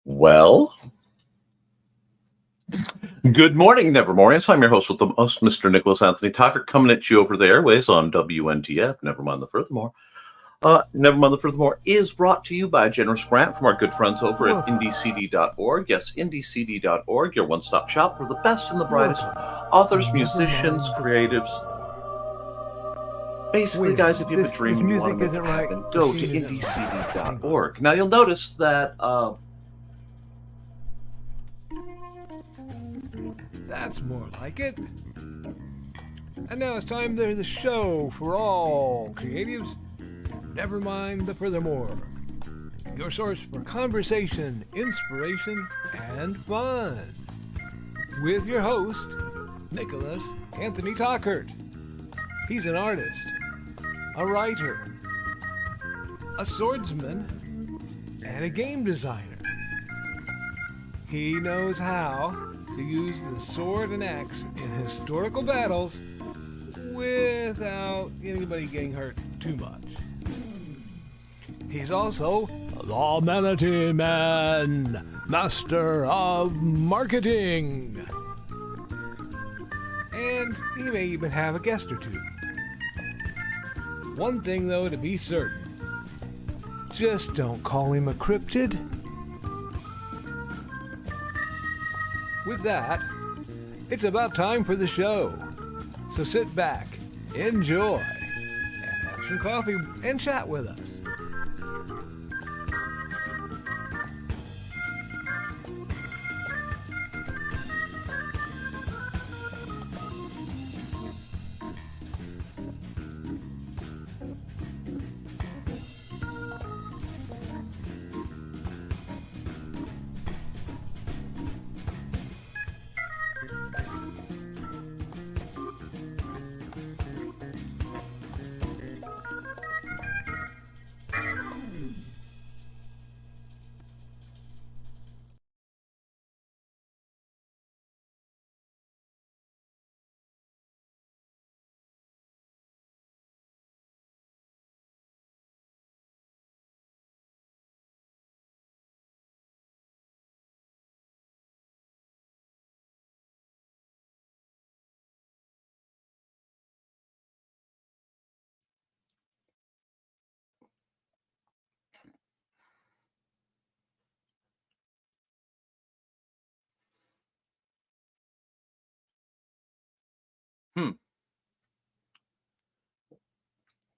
Well, good morning, Nevermorians. I'm your host with the most, Mr. Nicholas Anthony Tockert, coming at you over the airways on WNTF, Nevermind the Furthermore. Nevermind the Furthermore is brought to you by a generous grant from our good friends over at IndieCD.org. Yes, IndieCD.org, your one-stop shop for the best and the brightest authors, musicians, creatives. Basically, guys, if you have a dream and you want to make it happen, go to IndieCD.org. Now, you'll notice that... That's more like it. And now it's time for the show for all creatives. Nevermind the Furthermore. Your source for conversation, inspiration, and fun. With your host, Nicholas Anthony Tockert. He's an artist, a writer, a swordsman, and a game designer. He knows how to use the sword and axe in historical battles without anybody getting hurt too much. He's also the Manatee Man, master of marketing. And he may even have a guest or two. One thing, though, to be certain. Just don't call him a cryptid. With that, it's about time for the show. So sit back, enjoy, and have some coffee and chat with us.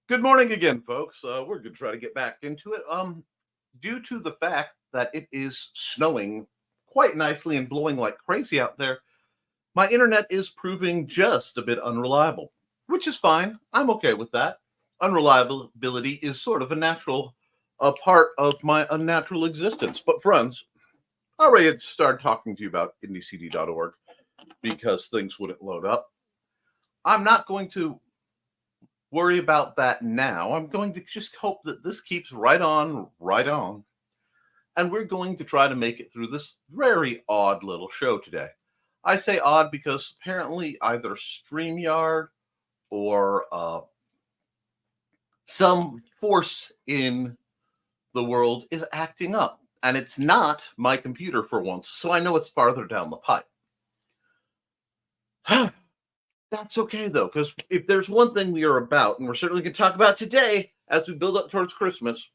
Good morning again, folks. We're going to try to get back into it. Due to the fact that it is snowing quite nicely and blowing like crazy out there, my internet is proving just a bit unreliable, which is fine. I'm okay with that. Unreliability is sort of a natural part of my unnatural existence. But friends, I already had started talking to you about IndieCD.org because things wouldn't load up. I'm not going to worry about that now. I'm going to just hope that this keeps right on. And we're going to try to make it through this very odd little show today. I say odd because apparently either StreamYard or some force in the world is acting up. And it's not my computer for once, so I know it's farther down the pipe. That's okay, though, because if there's one thing we are about, and we're certainly going to talk about today as we build up towards Christmas,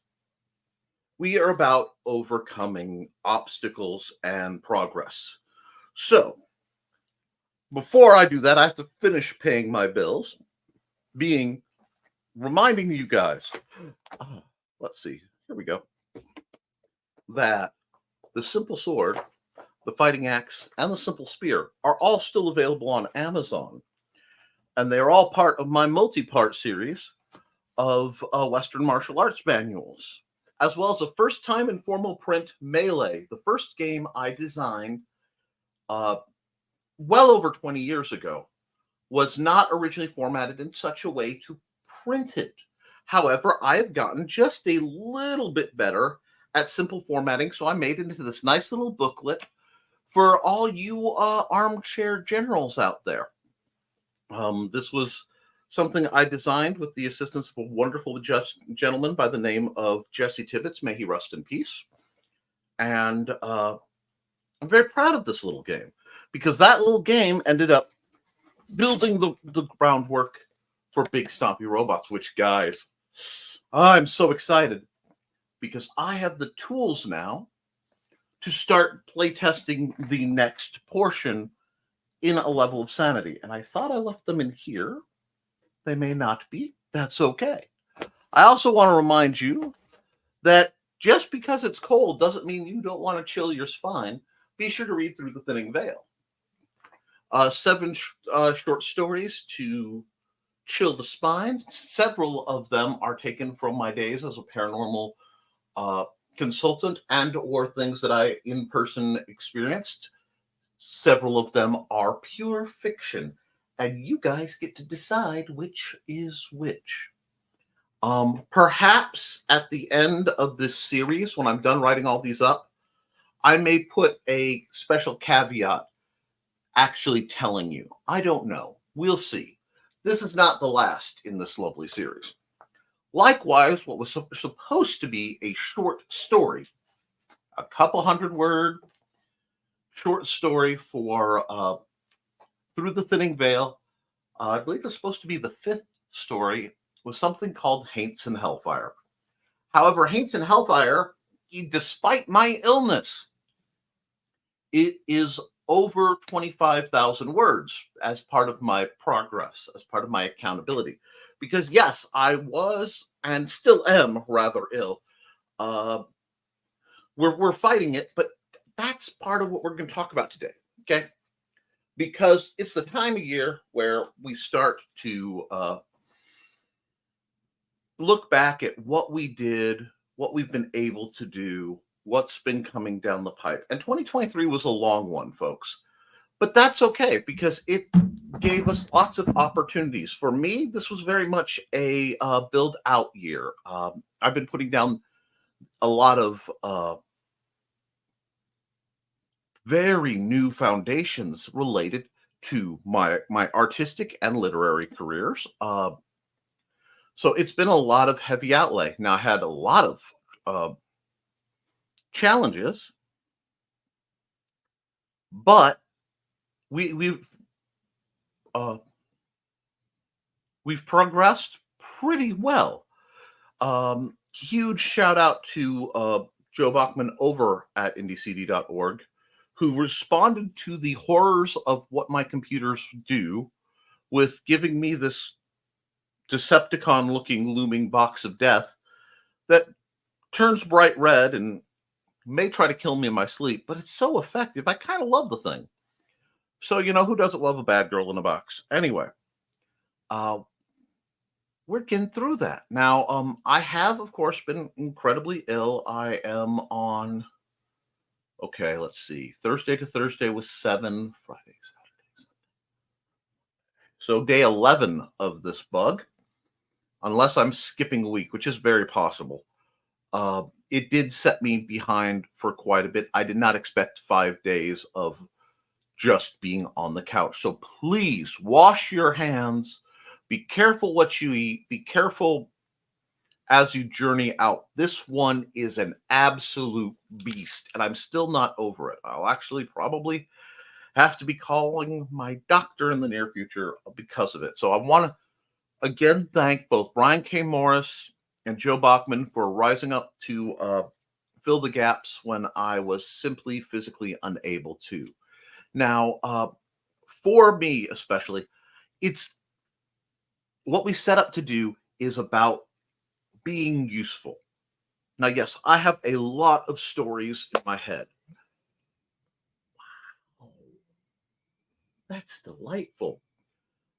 we are about overcoming obstacles and progress. So, before I do that, I have to finish paying my bills, reminding you guys, let's see, here we go, that the simple sword, the fighting axe, and the simple spear are all still available on Amazon. And they're all part of my multi-part series of Western martial arts manuals, as well as a first-time informal print Melee, the first game I designed well over 20 years ago, was not originally formatted in such a way to print it. However, I have gotten just a little bit better at simple formatting, so I made it into this nice little booklet for all you armchair generals out there. This was something I designed with the assistance of a wonderful gentleman by the name of Jesse Tibbetts. May he rest in peace. And I'm very proud of this little game because that little game ended up building the groundwork for Big Stompy Robots, which, guys, I'm so excited because I have the tools now to start playtesting the next portion in a level of sanity. And I thought I left them in here. They may not be. That's okay. I also want to remind you that just because it's cold doesn't mean you don't want to chill your spine. Be sure to read through The Thinning Veil. 7 short stories to chill the spine. Several of them are taken from my days as a paranormal consultant and or things that I in person experienced. Several of them are pure fiction, and you guys get to decide which is which. Perhaps at the end of this series, when I'm done writing all these up, I may put a special caveat actually telling you. I don't know. We'll see. This is not the last in this lovely series. Likewise, what was supposed to be a short story, a couple 100-word short story for Through the Thinning Veil, I believe it's supposed to be the 5th story, was something called Haints and Hellfire. However, Haints and Hellfire, despite my illness, it is over 25,000 words as part of my progress, as part of my accountability. Because yes, I was and still am rather ill. We're fighting it, but that's part of what we're going to talk about today. Okay, because it's the time of year where we start to look back at what we did, what we've been able to do, what's been coming down the pipe. And 2023 was a long one, folks. But that's okay because it gave us lots of opportunities. For me, this was very much a build out year. I've been putting down a lot of very new foundations related to my artistic and literary careers. So it's been a lot of heavy outlay. Now I had a lot of challenges, but we've progressed pretty well. Huge shout out to Joe Bachman over at IndieCD.org, who responded to the horrors of what my computers do with giving me this Decepticon looking looming box of death that turns bright red and may try to kill me in my sleep, but it's so effective. I kind of love the thing. So, who doesn't love a bad girl in a box? Anyway, we're getting through that. Now, I have, of course, been incredibly ill. I am on, okay, let's see. Thursday to Thursday was 7, Friday, Saturday, Sunday. So day 11 of this bug, unless I'm skipping a week, which is very possible. It did set me behind for quite a bit. I did not expect 5 days of just being on the couch. So please wash your hands. Be careful what you eat. Be careful as you journey out. This one is an absolute beast, and I'm still not over it. I'll actually probably have to be calling my doctor in the near future because of it. So I want to again thank both Brian K. Morris and Joe Bachman for rising up to fill the gaps when I was simply physically unable to. Now, for me especially, it's what we set up to do is about being useful. Now, yes, I have a lot of stories in my head. Wow, that's delightful.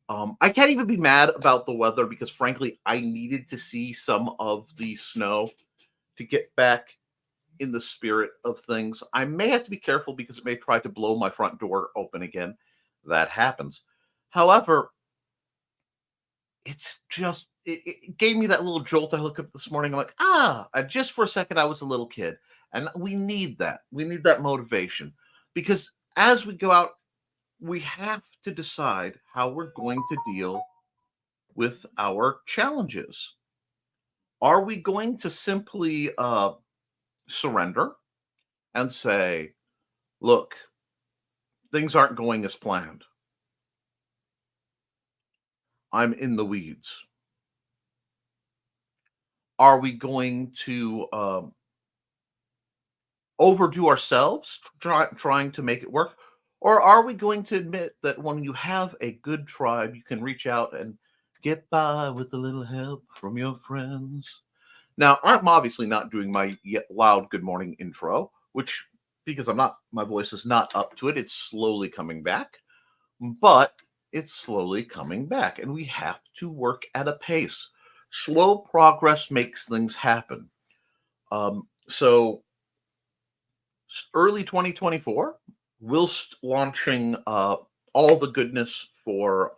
I can't even be mad about the weather because, frankly, I needed to see some of the snow to get back in the spirit of things. I may have to be careful because it may try to blow my front door open again. That happens. However, it's just, it gave me that little jolt. I look up this morning, I'm like, just for a second, I was a little kid. And we need that. We need that motivation because as we go out, we have to decide how we're going to deal with our challenges. Are we going to simply surrender and say, look, things aren't going as planned. I'm in the weeds. Are we going to overdo ourselves trying to make it work? Or are we going to admit that when you have a good tribe, you can reach out and get by with a little help from your friends? Now, I'm obviously not doing my yet loud good morning intro, which, because my voice is not up to it. It's slowly coming back, but it's slowly coming back, and we have to work at a pace. Slow progress makes things happen. So early 2024, whilst launching all the goodness for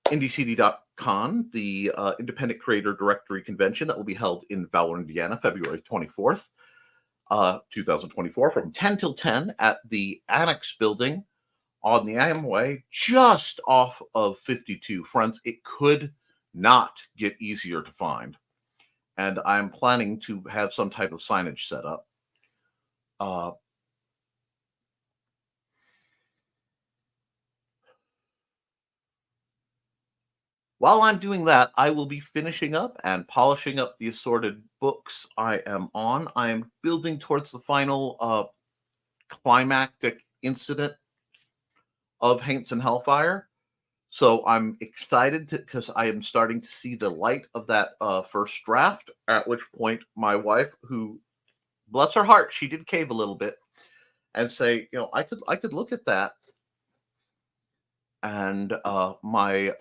IndieCD.con, the Independent Creator Directory Convention that will be held in Valor, Indiana, February 24th, 2024, from 10 till 10 at the Annex Building on the Amway, just off of 52. Friends, it could not get easier to find. And I'm planning to have some type of signage set up. While I'm doing that, I will be finishing up and polishing up the assorted books I am on. I am building towards the final climactic incident of Haints and Hellfire. So I'm excited because I am starting to see the light of that first draft, at which point my wife, who, bless her heart, she did cave a little bit and say, I could look at that. And my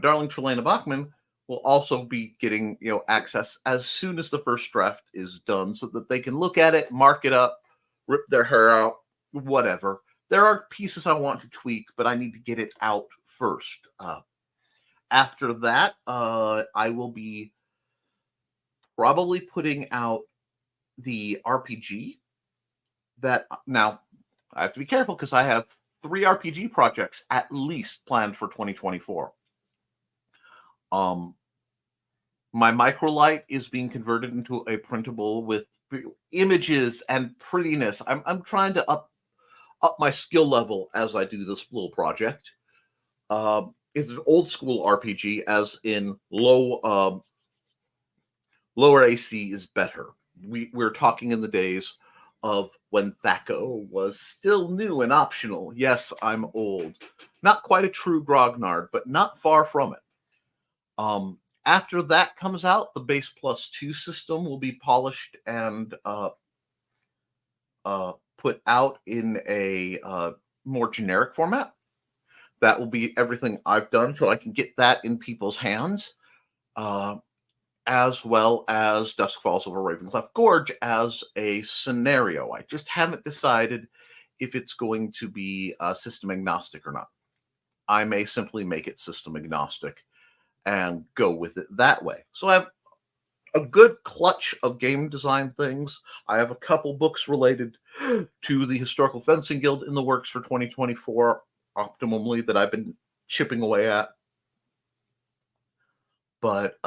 darling Trelana Bachman will also be getting access as soon as the first draft is done, so that they can look at it, mark it up, rip their hair out, whatever. There are pieces I want to tweak, but I need to get it out first. After that, I will be probably putting out the RPG. That now I have to be careful because I have 3 RPG projects at least planned for 2024. My Microlight is being converted into a printable with images and prettiness. I'm trying to up my skill level as I do this little project. It's an old school RPG, as in lower AC is better. We're talking in the days of when THAC0 was still new and optional. Yes, I'm old. Not quite a true grognard, but not far from it. After that comes out, the Base Plus 2 system will be polished and put out in a more generic format. That will be everything I've done so I can get that in people's hands, as well as Dusk Falls Over Ravencleft Gorge as a scenario. I just haven't decided if it's going to be system agnostic or not. I may simply make it system agnostic and go with it that way. So I have a good clutch of game design things. I have a couple books related to the Historical Fencing Guild in the works for 2024, optimally, that I've been chipping away at. But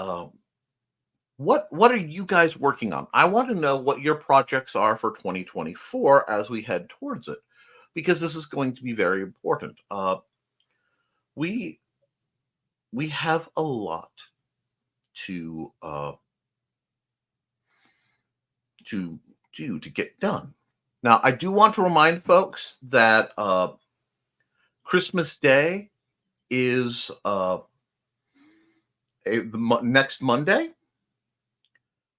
what are you guys working on? I want to know what your projects are for 2024 as we head towards it, because this is going to be very important. We have a lot to do to get done. Now, I do want to remind folks that Christmas Day is next Monday,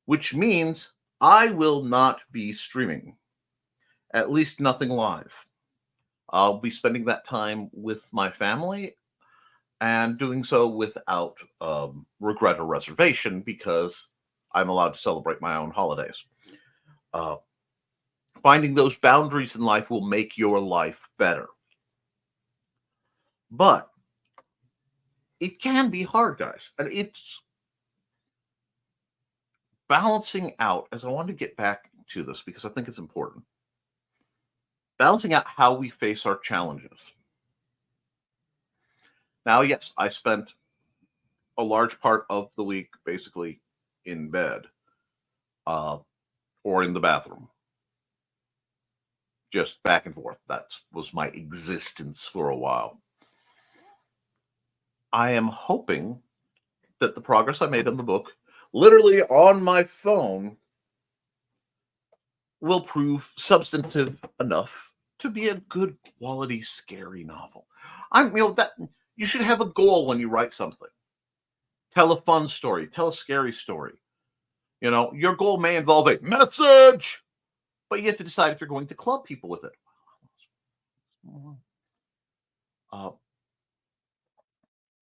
which means I will not be streaming, at least nothing live. I'll be spending that time with my family and doing so without regret or reservation, because I'm allowed to celebrate my own holidays. Finding those boundaries in life will make your life better. But it can be hard, guys. And it's balancing out, as I want to get back to this because I think it's important, balancing out how we face our challenges. Now, yes, I spent a large part of the week basically in bed or in the bathroom. just back and forth. That was my existence for a while. I am hoping that the progress I made in the book, literally on my phone, will prove substantive enough to be a good quality scary novel. That you should have a goal when you write something. Tell a fun story, tell a scary story. Your goal may involve a message, but you have to decide if you're going to club people with it.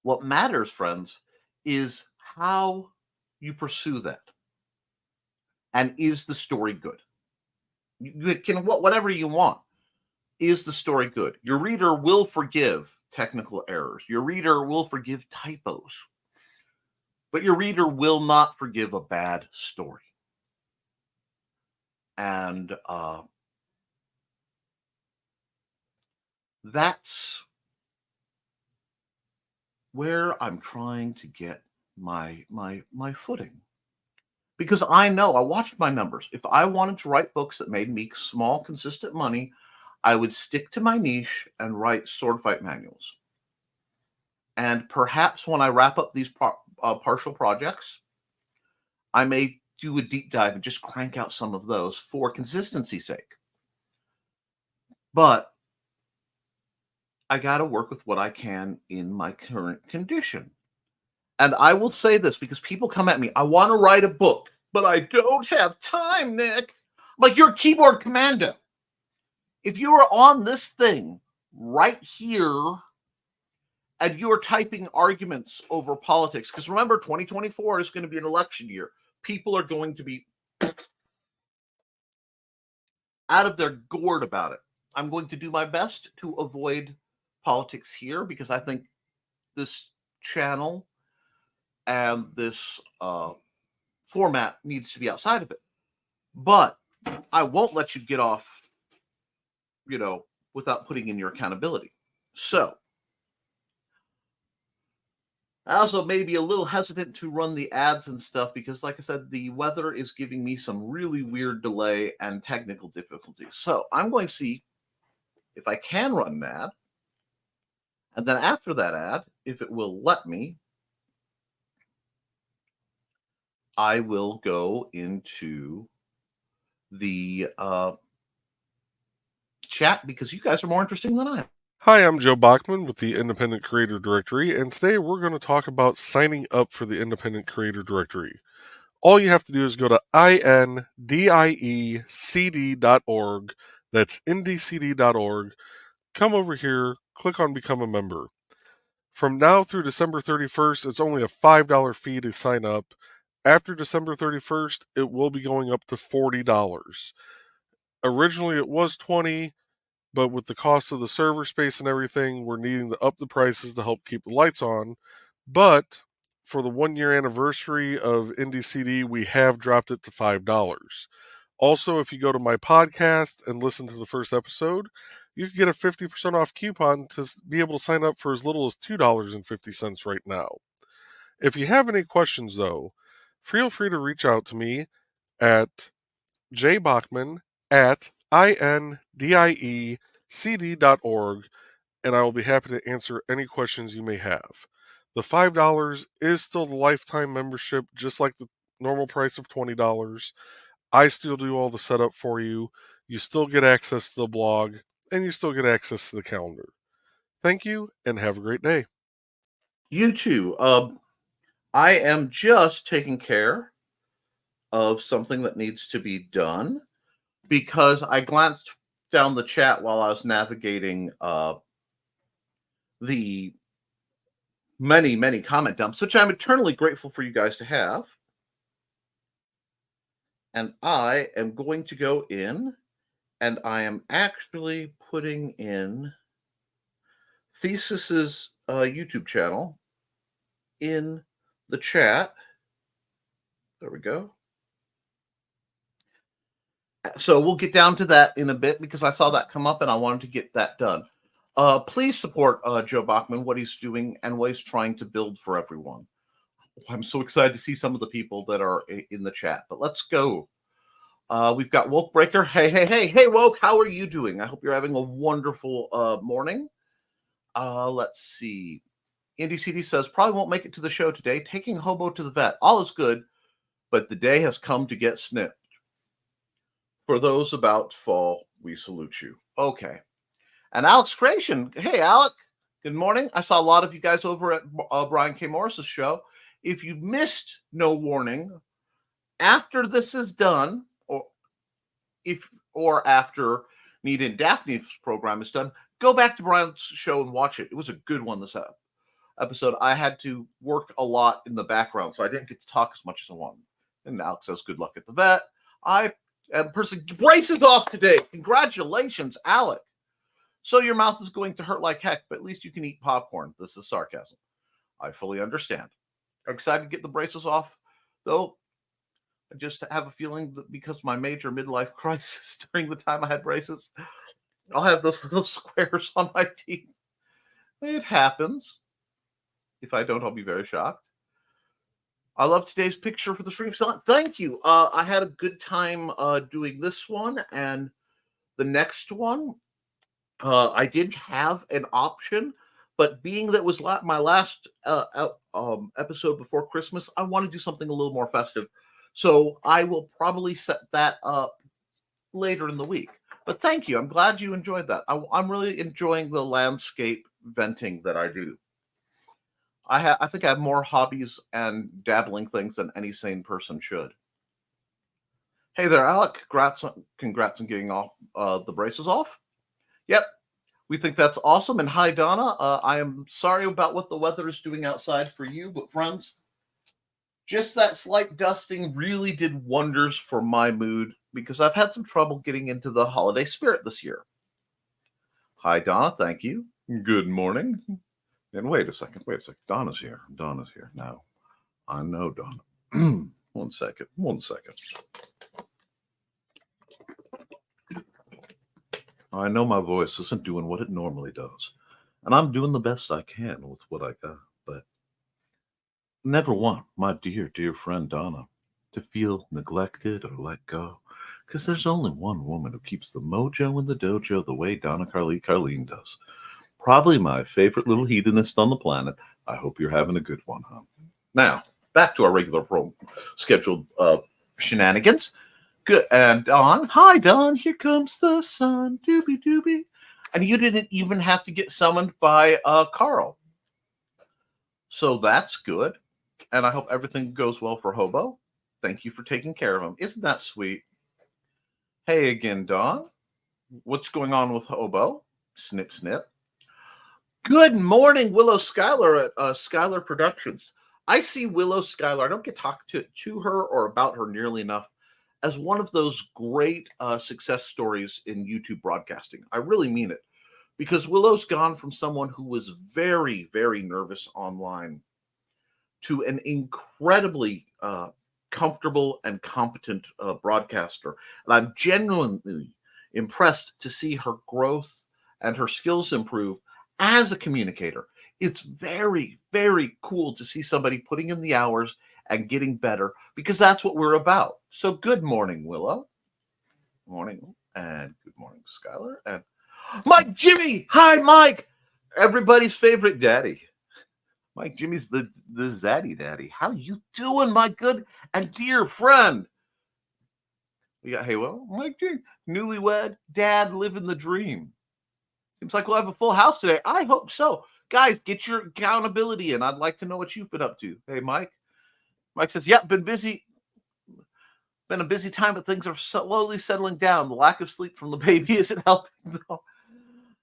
What matters, friends, is how you pursue that. And is the story good? You can whatever you want. Is the story good? Your reader will forgive technical errors. Your reader will forgive typos. But your reader will not forgive a bad story. And that's where I'm trying to get my footing. Because I watched my numbers. If I wanted to write books that made me small, consistent money, I would stick to my niche and write sword fight manuals. And perhaps when I wrap up these partial projects, I may do a deep dive and just crank out some of those for consistency's sake. But I got to work with what I can in my current condition. And I will say this because people come at me, I want to write a book, but I don't have time, Nick. Like, you're a keyboard commando. If you are on this thing right here and you are typing arguments over politics, because remember, 2024 is going to be an election year. People are going to be out of their gourd about it. I'm going to do my best to avoid politics here because I think this channel and this format needs to be outside of it. But I won't let you get off, without putting in your accountability. So I also may be a little hesitant to run the ads and stuff because, like I said, the weather is giving me some really weird delay and technical difficulties. So I'm going to see if I can run an ad. And then after that ad, if it will let me, I will go into the chat because you guys are more interesting than I am. Hi, I'm Joe Bachman with the Independent Creator Directory, and today we're going to talk about signing up for the Independent Creator Directory. All you have to do is go to IndieCD.org, that's IndieCD.org, come over here, click on Become a Member. From now through December 31st, it's only a $5 fee to sign up. After December 31st, it will be going up to $40. Originally, it was $20, but with the cost of the server space and everything, we're needing to up the prices to help keep the lights on. But for the 1-year anniversary of IndieCD, we have dropped it to $5. Also, if you go to my podcast and listen to the first episode, you can get a 50% off coupon to be able to sign up for as little as $2.50 right now. If you have any questions, though, feel free to reach out to me at jbachman@IndieCD.org, and I will be happy to answer any questions you may have. The $5 is still the lifetime membership, just like the normal price of $20. I still do all the setup for you. You still get access to the blog, and you still get access to the calendar. Thank you, and have a great day. You too. I am just taking care of something that needs to be done because I glanced down the chat while I was navigating the many, many comment dumps, which I'm eternally grateful for you guys to have. And I am going to go in and I am actually putting in Thesis's YouTube channel in the chat. There we go. So we'll get down to that in a bit because I saw that come up and I wanted to get that done. Please support Joe Bachman, what he's doing and what he's trying to build for everyone. I'm so excited to see some of the people that are in the chat, but let's go. We've got Woke Breaker. Hey, Woke, how are you doing? I hope you're having a wonderful morning. Let's see. IndieCD says, probably won't make it to the show today. Taking Hobo to the vet. All is good, but the day has come to get snipped. For those about to fall, we salute you. Okay. And Alex Creation. Hey, Alec. Good morning. I saw a lot of you guys over at Brian K. Morris's show. If you missed No Warning, after this is done, or after Nita and Daphne's program is done, go back to Brian's show and watch it. It was a good one this episode. I had to work a lot in the background, so I didn't get to talk as much as I wanted. And Alex says, good luck at the vet. Braces off today. Congratulations, Alec. So your mouth is going to hurt like heck, but at least you can eat popcorn. This is sarcasm. I fully understand. I'm excited to get the braces off, though. I just have a feeling that because of my major midlife crisis during the time I had braces, I'll have those little squares on my teeth. It happens. If I don't, I'll be very shocked. I love today's picture for the stream. Thank you. I had a good time doing this one and the next one. I did have an option, but being that was my last episode before Christmas, I want to do something a little more festive. So I will probably set that up later in the week. But thank you. I'm glad you enjoyed that. I'm really enjoying the landscape venting that I do. I think I have more hobbies and dabbling things than any sane person should. Hey there, Alec. Congrats on getting off the braces off. Yep. We think that's awesome. And hi, Donna. I am sorry about what the weather is doing outside for you, but friends, just that slight dusting really did wonders for my mood because I've had some trouble getting into the holiday spirit this year. Hi, Donna. Thank you. Good morning. And wait a second. Donna's here. No, I know Donna. One second. I know my voice isn't doing what it normally does, and I'm doing the best I can with what I got, but never want my dear friend Donna to feel neglected or let go, because there's only one woman who keeps the mojo in the dojo the way Donna Carleen does. Probably my favorite little hedonist on the planet. I hope you're having a good one, huh? Now, back to our regular scheduled shenanigans. Good. And Dawn. Hi, Dawn. Here comes the sun. Doobie. And you didn't even have to get summoned by Carl. So that's good. And I hope everything goes well for Hobo. Thank you for taking care of him. Isn't that sweet? Hey again, Dawn. What's going on with Hobo? Snip. Good morning, Willow Schuyler at Schuyler Productions. I see Willow Schuyler. I don't get talked to her or about her nearly enough as one of those great success stories in YouTube broadcasting. I really mean it. Because Willow's gone from someone who was very, very nervous online to an incredibly comfortable and competent broadcaster. And I'm genuinely impressed to see her growth and her skills improve as a communicator. It's very, very cool to see somebody putting in the hours and getting better, because that's what we're about. So good morning, Willow. Morning, and good morning, Schuyler. And Mike Jimmy. Hi, Mike. Everybody's favorite daddy. Mike Jimmy's the zaddy daddy. How you doing, my good and dear friend? We got, hey, well, Mike Jimmy, newlywed, dad living the dream. Seems like we'll have a full house today. I hope so. Guys, get your accountability in. I'd like to know what you've been up to. Hey, Mike. Mike says, yep, been busy. Been a busy time, but things are slowly settling down. The lack of sleep from the baby isn't helping, though.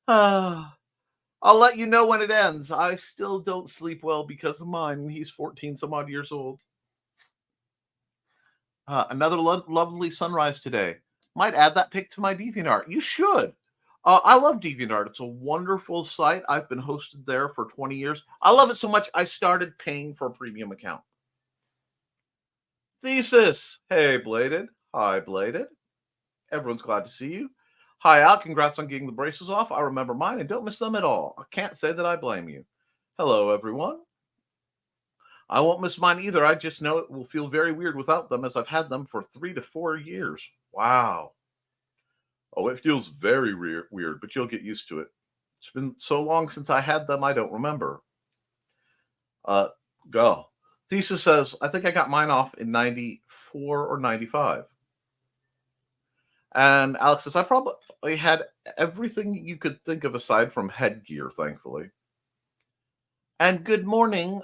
I'll let you know when it ends. I still don't sleep well because of mine. He's 14 some odd years old. Another lovely sunrise today. Might add that pic to my DeviantArt. You should. I love DeviantArt. It's a wonderful site. I've been hosted there for 20 years. I love it so much I started paying for a premium account. Thesis. Hey, Bladed. Hi, Bladed. Everyone's glad to see you. Hi, Al. Congrats on getting the braces off. I remember mine and don't miss them at all. I can't say that I blame you. Hello, everyone. I won't miss mine either. I just know it will feel very weird without them, as I've had them for 3 to 4 years. Wow. Oh, it feels very weird, but you'll get used to it. It's been so long since I had them, I don't remember. Go. Thesis says, I think I got mine off in 94 or 95. And Alex says, I probably had everything you could think of aside from headgear, thankfully. And good morning,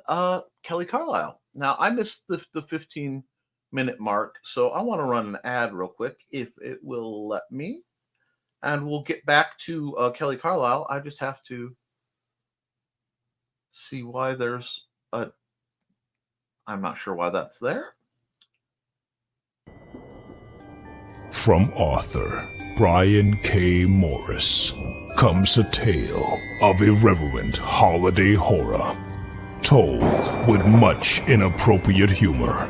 Kelly Carlisle. Now, I missed the 15-minute mark, so I want to run an ad real quick, if it will let me. And we'll get back to Kelly Carlisle. I just have to see why there's a... I'm not sure why that's there. From author Brian K. Morris comes a tale of irreverent holiday horror, told with much inappropriate humor.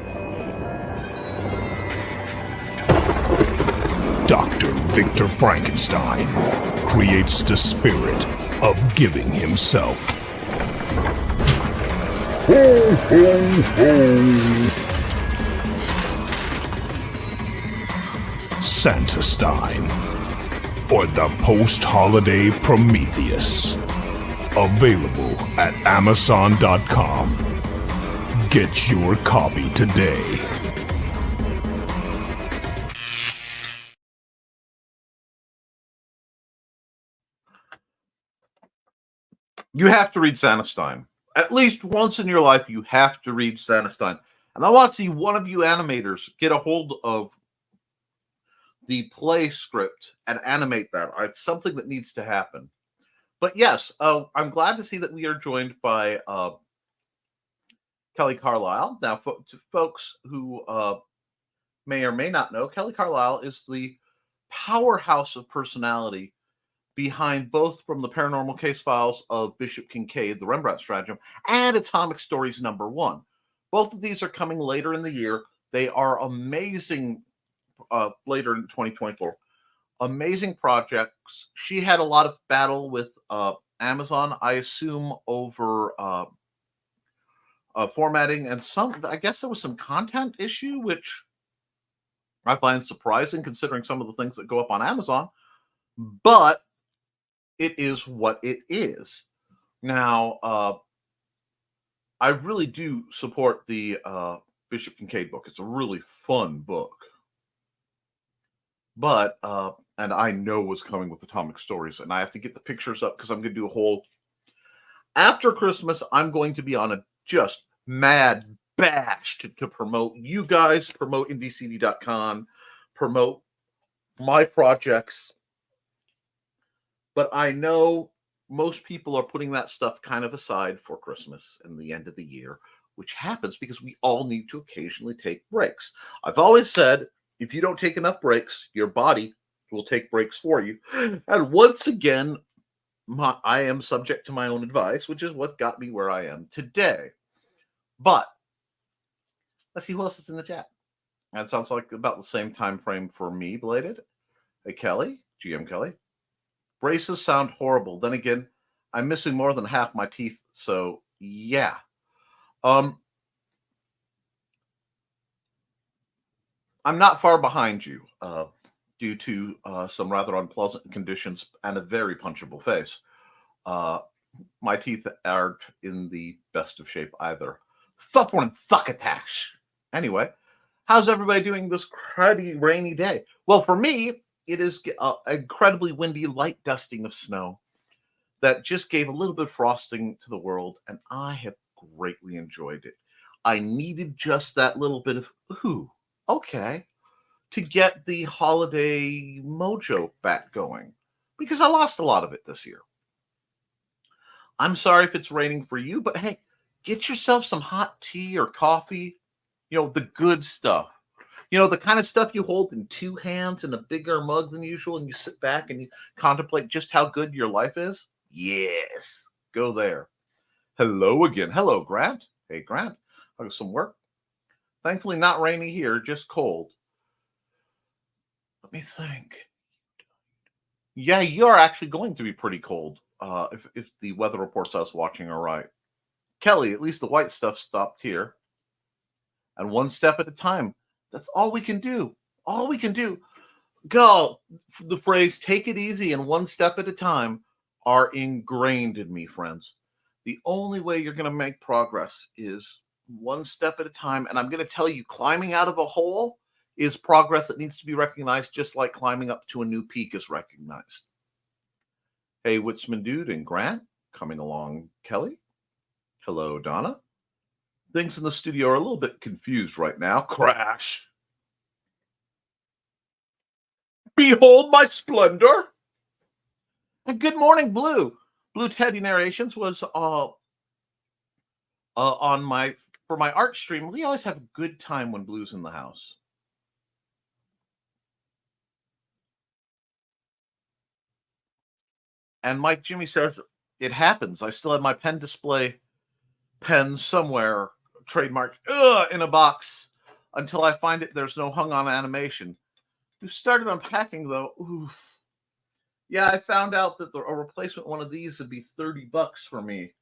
Dr. Victor Frankenstein creates the spirit of giving himself. Ho, ho, ho! Santastine, or the post-holiday Prometheus. Available at Amazon.com. Get your copy today. You have to read Santastine. At least once in your life, you have to read Santastine. And I want to see one of you animators get a hold of the play script and animate that. It's something that needs to happen. But yes, I'm glad to see that we are joined by Kelly Carlisle. Now, to folks who may or may not know, Kelly Carlisle is the powerhouse of personality behind both From the Paranormal Case Files of Bishop Kincaid, the Rembrandt Stratagem, and Atomic Stories #1. Both of these are coming later in the year. They are amazing. Later in 2024, amazing projects. She had a lot of battle with Amazon, I assume, over formatting and I guess there was some content issue, which I find surprising considering some of the things that go up on Amazon, but it is what it is. Now, I really do support the Bishop Kincaid book. It's a really fun book. But, and I know what's coming with Atomic Stories, and I have to get the pictures up because I'm going to do a whole... After Christmas, I'm going to be on a just mad bash to promote you guys, promote IndieCD.com, promote my projects. But I know most people are putting that stuff kind of aside for Christmas and the end of the year, which happens because we all need to occasionally take breaks. I've always said, if you don't take enough breaks, your body will take breaks for you. And once again, I am subject to my own advice, which is what got me where I am today. But let's see who else is in the chat. That sounds like about the same time frame for me, Bladed. Hey, Kelly, GM Kelly. Braces sound horrible. Then again, I'm missing more than half my teeth, so yeah. I'm not far behind you due to some rather unpleasant conditions and a very punchable face. My teeth aren't in the best of shape either. Fuckatash. Anyway, how's everybody doing this cruddy, rainy day? Well, for me, it is an incredibly windy, light dusting of snow that just gave a little bit of frosting to the world, and I have greatly enjoyed it. I needed just that little bit of, ooh, okay, to get the holiday mojo back going, because I lost a lot of it this year. I'm sorry if it's raining for you, but hey, get yourself some hot tea or coffee, the good stuff. The kind of stuff you hold in two hands in a bigger mug than usual, and you sit back and you contemplate just how good your life is. Yes, go there. Hello again. Hello, Grant. Hey, Grant. How's some work? Thankfully, not rainy here, just cold. Let me think. Yeah, you're actually going to be pretty cold if the weather reports I was watching are right. Kelly, at least the white stuff stopped here. And one step at a time. That's all we can do. All we can do. Go. The phrase, take it easy and one step at a time, are ingrained in me, friends. The only way you're going to make progress is one step at a time. And I'm going to tell you, climbing out of a hole is progress that needs to be recognized, just like climbing up to a new peak is recognized. Hey, Witzman Dude and Grant, coming along, Kelly. Hello, Donna. Things in the studio are a little bit confused right now. Crash. Behold my splendor. And good morning, Blue. Blue Teddy Narrations was on for my art stream. We always have a good time when Blue's in the house. And Mike Jimmy says, it happens. I still have my pen display pens somewhere, trademarked in a box, until I find it. There's no hung on animation. You started unpacking though. Oof. Yeah, I found out that a replacement one of these would be $30 for me.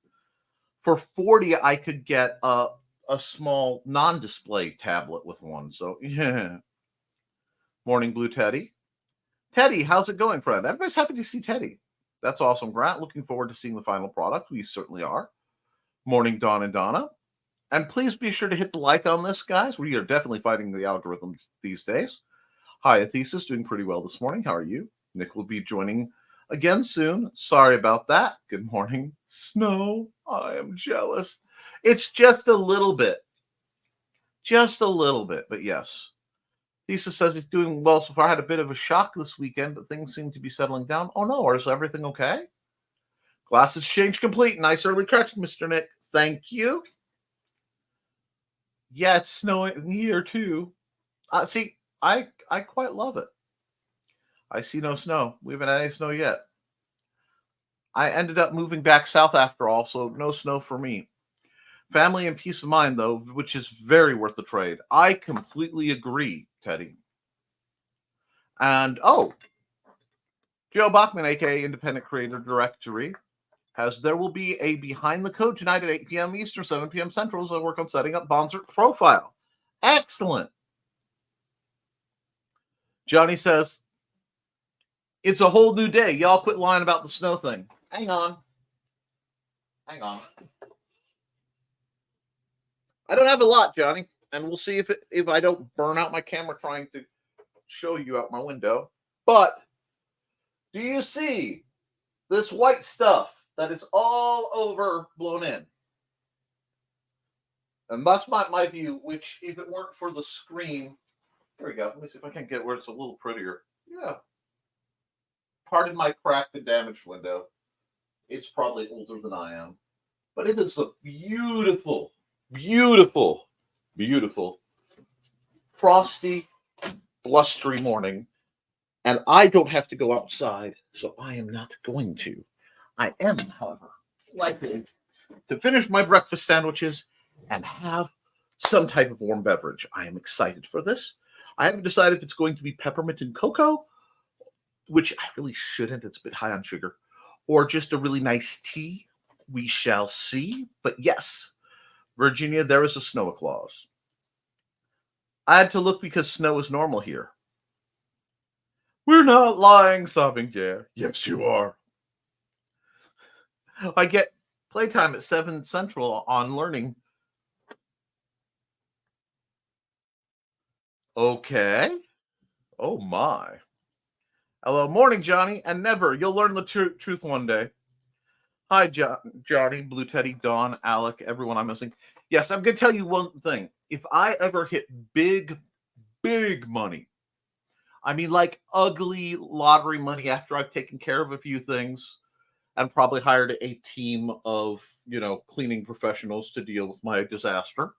For $40, I could get a small non-display tablet with one. So yeah. Morning, Blue Teddy. Teddy, how's it going, friend? Everybody's happy to see Teddy. That's awesome, Grant. Looking forward to seeing the final product. We certainly are. Morning, Dawn and Donna. And please be sure to hit the like on this, guys. We are definitely fighting the algorithms these days. Hi, Athesis, doing pretty well this morning. How are you? Nick will be joining again soon. Sorry about that. Good morning. Snow, I am jealous. It's just a little bit. Just a little bit, but yes. Thesis says he's doing well so far. I had a bit of a shock this weekend, but things seem to be settling down. Oh no, is everything okay? Glasses change complete. Nice early correction, Mr. Nick. Thank you. Yeah, it's snowing here too. See, I quite love it. I see no snow. We haven't had any snow yet. I ended up moving back south after all, so no snow for me. Family and peace of mind, though, which is very worth the trade. I completely agree, Teddy. And, Joe Bachman, a.k.a. Independent Creator Directory, there will be a Behind the Code tonight at 8 p.m. Eastern, 7 p.m. Central, as I work on setting up Bonzer's profile. Excellent. Johnny says, it's a whole new day. Y'all quit lying about the snow thing. Hang on. I don't have a lot, Johnny, and we'll see if I don't burn out my camera trying to show you out my window. But do you see this white stuff that is all over blown in? And that's my view, which if it weren't for the screen, there we go. Let me see if I can get where it's a little prettier. Yeah. Pardon my cracked and damaged window. It's probably older than I am. But it is a beautiful, beautiful, beautiful, frosty, blustery morning. And I don't have to go outside, so I am not going to. I am, however, likely to finish my breakfast sandwiches and have some type of warm beverage. I am excited for this. I haven't decided if it's going to be peppermint and cocoa, which I really shouldn't. It's a bit high on sugar. Or just a really nice tea. We shall see. But yes, Virginia, there is a snow clause. I had to look because snow is normal here. We're not lying, sobbing Jer. Yes, you are. I get playtime at 7 Central on learning. Okay. Oh, my. Hello, morning, Johnny. And never. You'll learn the truth one day. Hi, Johnny, Blue Teddy, Dawn, Alec, everyone I'm missing. Yes, I'm going to tell you one thing. If I ever hit big, big money, I mean like ugly lottery money after I've taken care of a few things and probably hired a team of, cleaning professionals to deal with my disaster,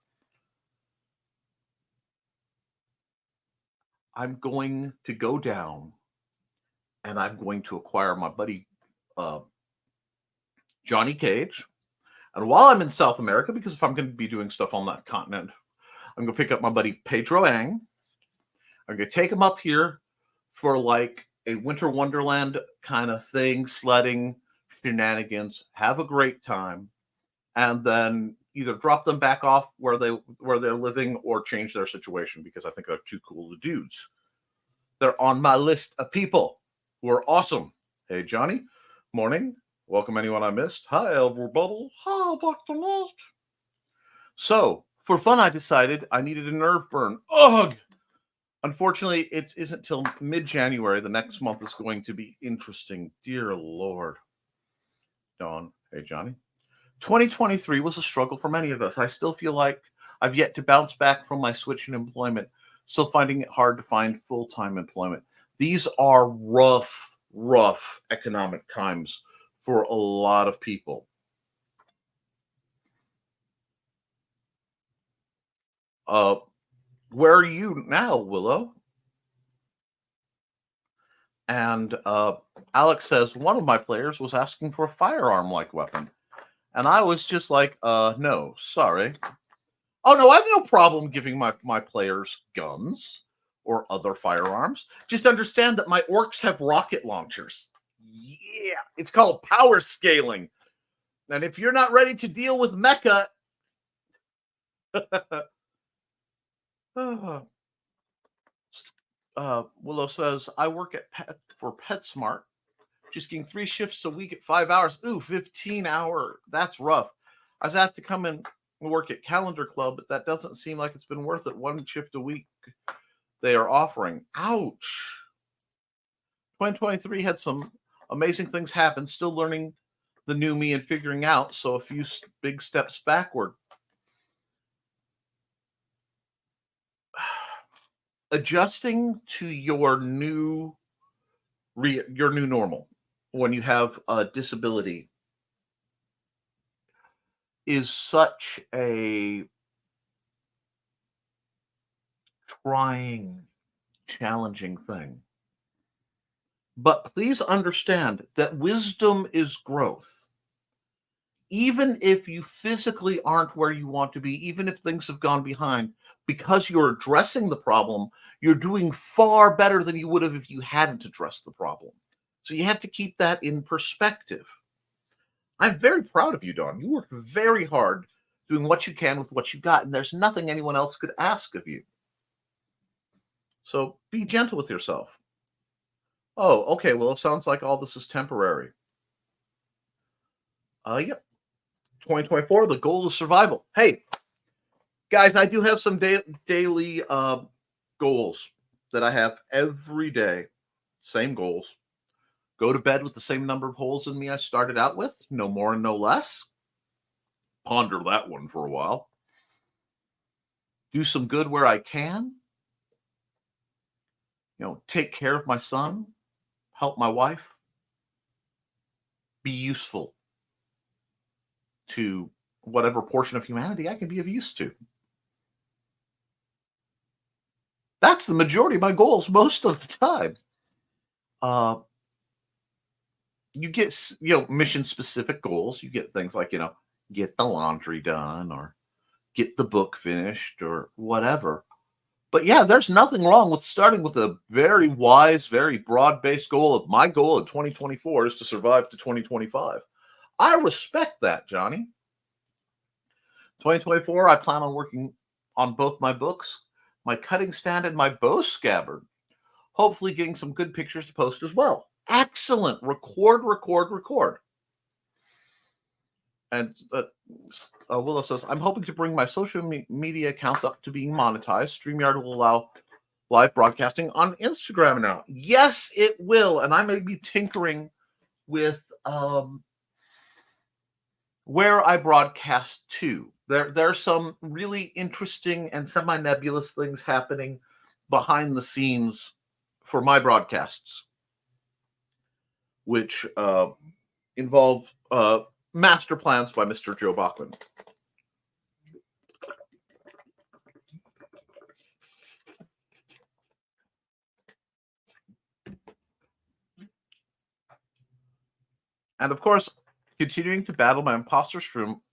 I'm going to go down and I'm going to acquire my buddy Johnny Cage. And while I'm in South America, because if I'm going to be doing stuff on that continent, I'm going to pick up my buddy Pedro Ang. I'm going to take him up here for like a winter wonderland kind of thing, sledding, shenanigans, have a great time. and then either drop them back off where they're living or change their situation, because I think they're too cool to dudes. They're on my list of people who are awesome. Hey, Johnny. Morning. Welcome anyone I missed. Hi, Elver Bubble. Hi, Dr. Lost. So, for fun, I decided I needed a nerve burn. Ugh! Unfortunately, it isn't till mid-January. The next month is going to be interesting. Dear Lord. Dawn. Hey, Johnny. 2023 was a struggle for many of us. I still feel like I've yet to bounce back from my switch in employment. Still finding it hard to find full-time employment. These are rough economic times for a lot of people. Where are you now, Willow? And Alex says, one of my players was asking for a firearm-like weapon. And I was just like, no, sorry. Oh, no, I have no problem giving my players guns or other firearms. Just understand that my orcs have rocket launchers. Yeah, it's called power scaling. And if you're not ready to deal with mecha... Willow says, I work for PetSmart. Just getting 3 shifts a week at 5 hours. Ooh, 15-hour. That's rough. I was asked to come and work at Calendar Club, but that doesn't seem like it's been worth it. 1 shift a week they are offering. Ouch. 2023 had some amazing things happen. Still learning the new me and figuring out. So a few big steps backward. Adjusting to your new normal when you have a disability is such a trying, challenging thing. But please understand that wisdom is growth. Even if you physically aren't where you want to be, even if things have gone behind, because you're addressing the problem, you're doing far better than you would have if you hadn't addressed the problem. So you have to keep that in perspective. I'm very proud of you, Dawn. You worked very hard doing what you can with what you got, and there's nothing anyone else could ask of you. So be gentle with yourself. Oh, okay. Well, it sounds like all this is temporary. Yep. 2024, the goal is survival. Hey, guys, I do have some daily goals that I have every day. Same goals. Go to bed with the same number of holes in me I started out with. No more and no less. Ponder that one for a while. Do some good where I can. Take care of my son. Help my wife. Be useful to whatever portion of humanity I can be of use to. That's the majority of my goals most of the time. You get, mission-specific goals. You get things like, get the laundry done or get the book finished or whatever. But yeah, there's nothing wrong with starting with a very wise, very broad-based goal. Of my goal in 2024 is to survive to 2025. I respect that, Johnny. 2024, I plan on working on both my books, my cutting stand, and my bow scabbard. Hopefully getting some good pictures to post as well. Excellent. Record. And Willow says, I'm hoping to bring my social media accounts up to being monetized. StreamYard will allow live broadcasting on Instagram now. Yes, it will. And I may be tinkering with where I broadcast to. There's some really interesting and semi-nebulous things happening behind the scenes for my broadcasts, which involve master plans by Mr. Joe Bachman. And of course, continuing to battle my imposter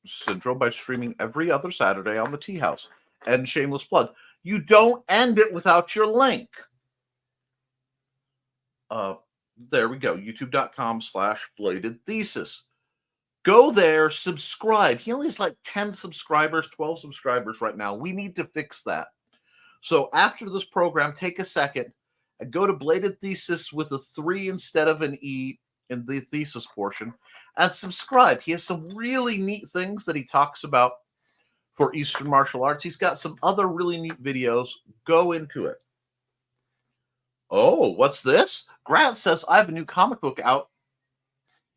syndrome by streaming every other Saturday on the Tea House. And shameless plug. You don't end it without your link. There we go. YouTube.com/bladed thesis. Go there, subscribe. He only has like 10 subscribers, 12 subscribers right now. We need to fix that. So after this program, take a second and go to Bladed Thesis with a 3 instead of an E in the thesis portion and subscribe. He has some really neat things that he talks about for Eastern martial arts. He's got some other really neat videos. Go into it. Oh, what's this? Grant says, I have a new comic book out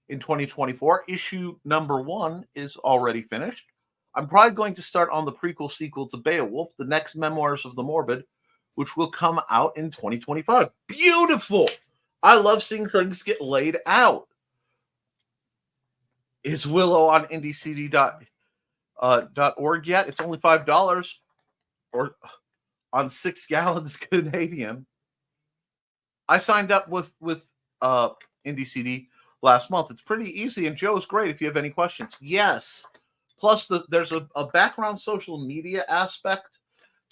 in 2024. Issue number 1 is already finished. I'm probably going to start on the prequel sequel to Beowulf, the next memoirs of the Morbid, which will come out in 2025. Beautiful! I love seeing things get laid out. Is Willow on IndieCD.org yet? It's only $5 or on 6 gallons Canadian. I signed up with IndieCD last month. It's pretty easy, and Joe's great if you have any questions. Yes. Plus, there's a background social media aspect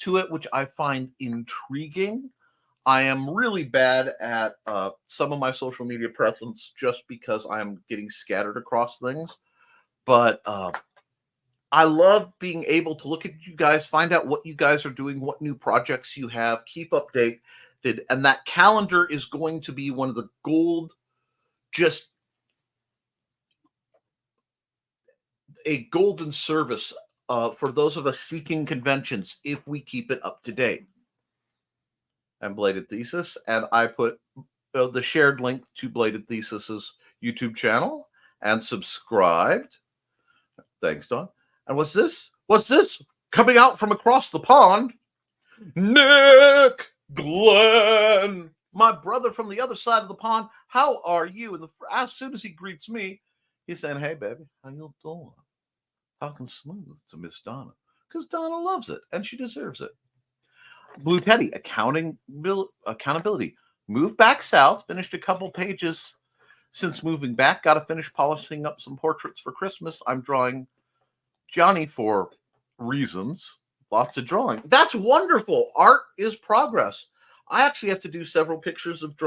to it, which I find intriguing. I am really bad at some of my social media presence just because I'm getting scattered across things. But I love being able to look at you guys, find out what you guys are doing, what new projects you have, keep updated. And that calendar is going to be one of the gold, just a golden service for those of us seeking conventions if we keep it up to date. And Bladed Thesis, and I put the shared link to Bladed Thesis's YouTube channel and subscribed. Thanks, Don. And what's this? What's this? Coming out from across the pond, Nick Glenn, my brother from the other side of the pond. How are you? And as soon as he greets me, he's saying, "Hey, baby, how you doing?" Talking smooth to Miss Donna, because Donna loves it and she deserves it. Blue Teddy, accountability. Moved back south, finished a couple pages since moving back. Got to finish polishing up some portraits for Christmas. I'm drawing Johnny for reasons. Lots of drawing. That's wonderful. Art is progress. I actually have to do several pictures of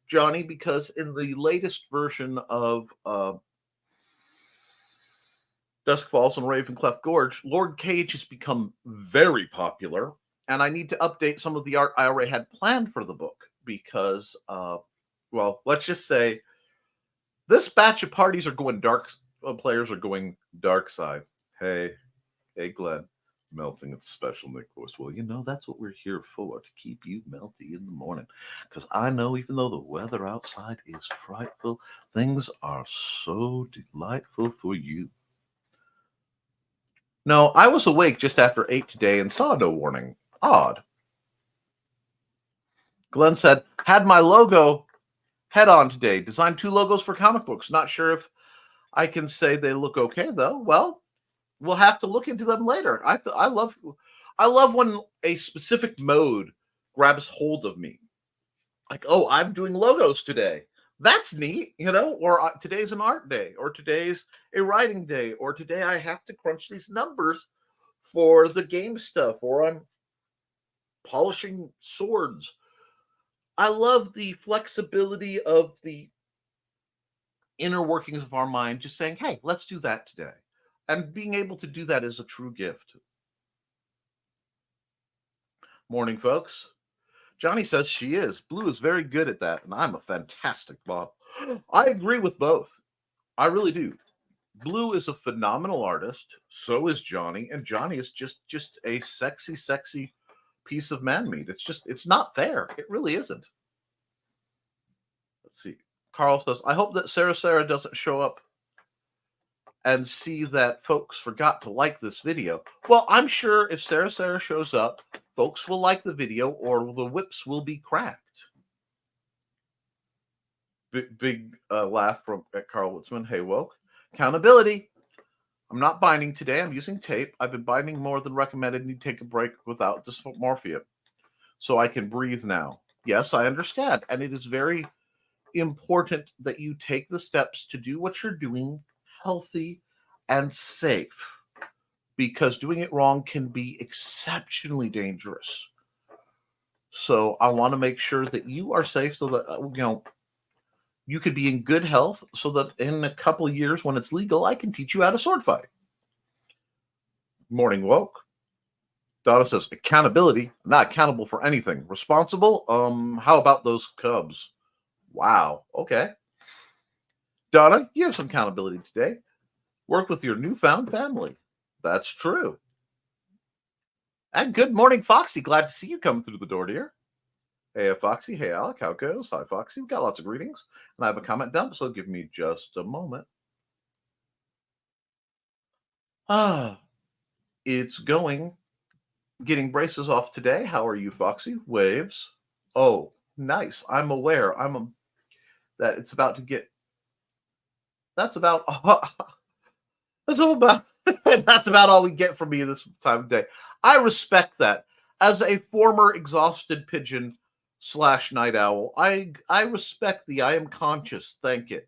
Johnny because in the latest version of Dusk Falls and Ravencleft Gorge, Lord Cage has become very popular, and I need to update some of the art I already had planned for the book because, well, let's just say this batch of parties are going dark. Players are going dark side. Hey, Glenn, melting its special Nick voice. Well, you know, that's what we're here for, to keep you melty in the morning. Because I know even though the weather outside is frightful, things are so delightful for you. No, I was awake just after 8 today and saw no warning. Odd. Glenn said, had my logo head on today. Designed 2 logos for comic books. Not sure if I can say they look okay, though. Well, we'll have to look into them later. I love when a specific mode grabs hold of me. Like, oh, I'm doing logos today. That's neat, you know, or today's an art day, or today's a writing day, or today I have to crunch these numbers for the game stuff, or I'm polishing swords. I love the flexibility of the inner workings of our mind, just saying, hey, let's do that today. And being able to do that is a true gift. Morning, folks. Johnny says she is. Blue is very good at that, and I'm a fantastic model. I agree with both. I really do. Blue is a phenomenal artist. So is Johnny, and Johnny is just a sexy, sexy piece of man meat. It's not fair. It really isn't. Let's see. Carl says, I hope that Sarah doesn't show up and see that folks forgot to like this video. Well, I'm sure if Sarah shows up, folks will like the video or the whips will be cracked. Big laugh at Carl Witzman. Hey, woke. Accountability. I'm not binding today. I'm using tape. I've been binding more than recommended. Need to take a break without dysmorphia so I can breathe now. Yes, I understand. And it is very important that you take the steps to do what you're doing healthy and safe, because doing it wrong can be exceptionally dangerous. So I want to make sure that you are safe so that, you could be in good health so that in a couple of years when it's legal, I can teach you how to sword fight. Morning woke. Donna says, accountability, not accountable for anything. Responsible? How about those Cubs? Wow. Okay. Donna, you have some accountability today. Work with your newfound family. That's true. And good morning, Foxy. Glad to see you come through the door, dear. Hey, Foxy. Hey, Alec. How it goes? Hi, Foxy. We've got lots of greetings. And I have a comment dump, so give me just a moment. It's going. Getting braces off today. How are you, Foxy? Waves. Oh, nice. I'm aware. That it's about to get. That's about. That's about all we get from me this time of day. I respect that. As a former exhausted pigeon / night owl, I respect the I am conscious. Thank it.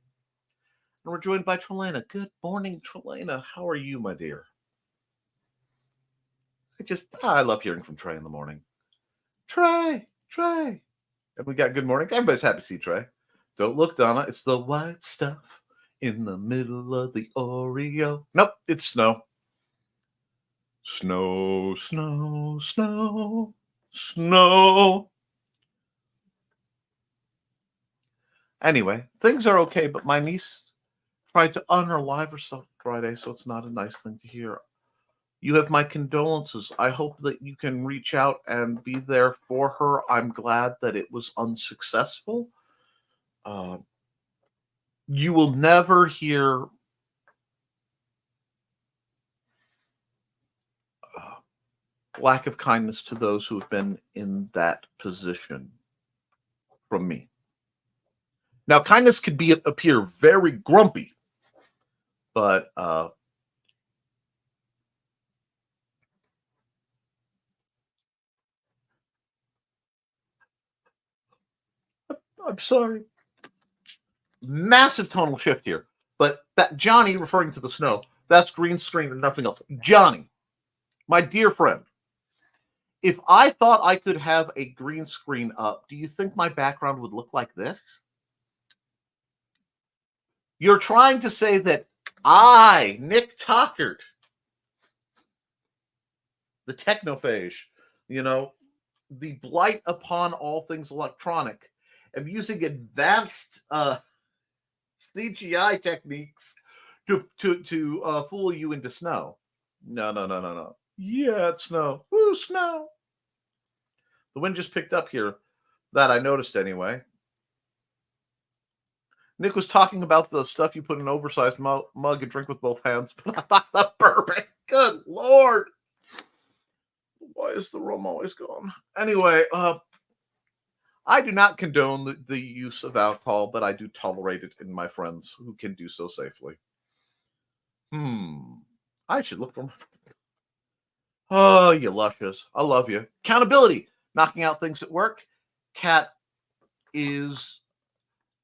And we're joined by Trelana. Good morning, Trelana. How are you, my dear? I love hearing from Trey in the morning. Trey. And we got good morning. Everybody's happy to see Trey. Don't look, Donna. It's the white stuff in the middle of the Oreo. Nope, it's snow. Snow. Anyway, things are okay, but my niece tried to unalive herself Friday, so it's not a nice thing to hear. You have my condolences. I hope that you can reach out and be there for her. I'm glad that it was unsuccessful. You will never hear lack of kindness to those who have been in that position from me. Now, kindness could appear very grumpy, but I'm sorry. Massive tonal shift here. But that Johnny, referring to the snow, that's green screen and nothing else. Johnny, my dear friend, if I thought I could have a green screen up, do you think my background would look like this? You're trying to say that I, Nick Tockert, the technophage, the blight upon all things electronic, am using advanced CGI techniques to fool you into snow. No. Yeah, it's snow. Woo, snow. The wind just picked up here. That I noticed anyway. Nick was talking about the stuff you put in an oversized mug and drink with both hands. The bourbon. Good Lord. Why is the rum always gone? Anyway, I do not condone the use of alcohol, but I do tolerate it in my friends who can do so safely. I should look for. Oh, you luscious. I love you. Accountability. Knocking out things at work. Cat is